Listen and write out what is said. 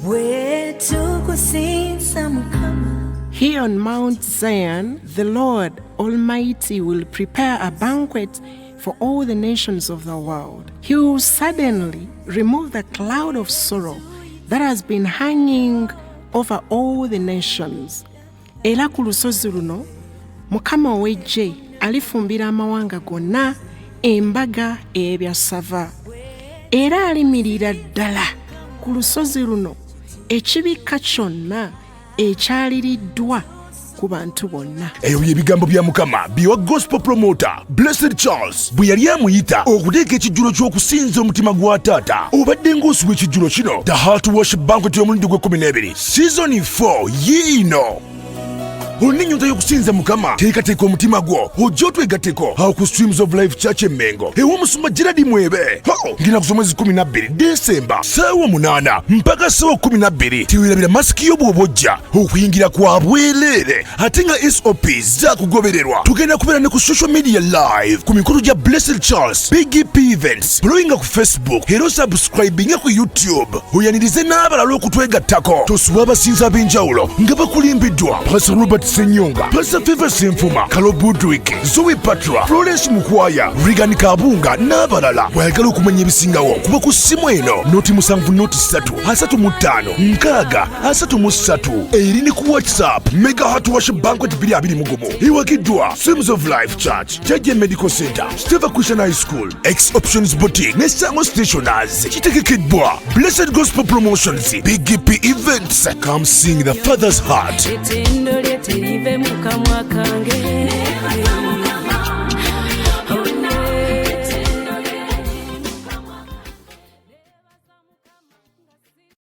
Here on Mount Zion, the Lord Almighty will prepare a banquet for all the nations of the world. He will suddenly remove the cloud of sorrow that has been hanging over all the nations. Era ku lusozi luno, Mukama ow'eggye alifumbira amawanga gonna embaga ey'ebyassava. Era alimirira ddala ku lusozi luno ekibikka kyonna ekyaliriddwa ku bantu bonna. Eyo by'ebigambo bya Mukama byewa gospel promoter Blessed Charles bwe yali amuyita okuteeka ekijjulo ky'okusinza omutima gwa taata. Obadde ng'osuwa ekijjulo kino The Heart Worship Banquet y'omulundi gwe-12 Season 4 yiino. Olina ennyonta y'okusinza Mukama, teekateeka omutima gwo ojje otwegatteko awo ku Streams of Life Church Mengo ew'omusumba Gerard Mwebe ng'inaku z'omwezi 12 Desemba ssaawa 8 mpaka ssaawa 12. Teweerabira masiki yo bw'obojja okuyingira kwa bwereere ate nga SOPs zaakugobererwa. Tugenda kubeera ne ku social media live ku mikolo gya Blessed Charles BGPevents blowinga ku Facebook era osubscribinga ku YouTube oyanirize n'abalala okutwegattako. Tosuwa abasinza ab'enjawulo nga bakulimbiddwa Pastor Robert Senyonga, Pastor Favor Senfuma, Kalo Budwick, Zoe Patra, Florence Mukwaya, Regan Kabunga n'abalala. Bw'ayagala okumanya ebisingawo kuba ku ssimu eno noti 7 noti 3 35 63 eri ne ku WhatsApp MEGA4 Worship Banquet 2021 ewagiddwa Streams of Life Church, Jajja Medical Center, Steva Christian High School, X Options Boutique ne Sango Stationers. Kitegekeddwa Blessed Gospel Promotions, BGPevents. Come sing the Father's heart. Terive mukamwa kange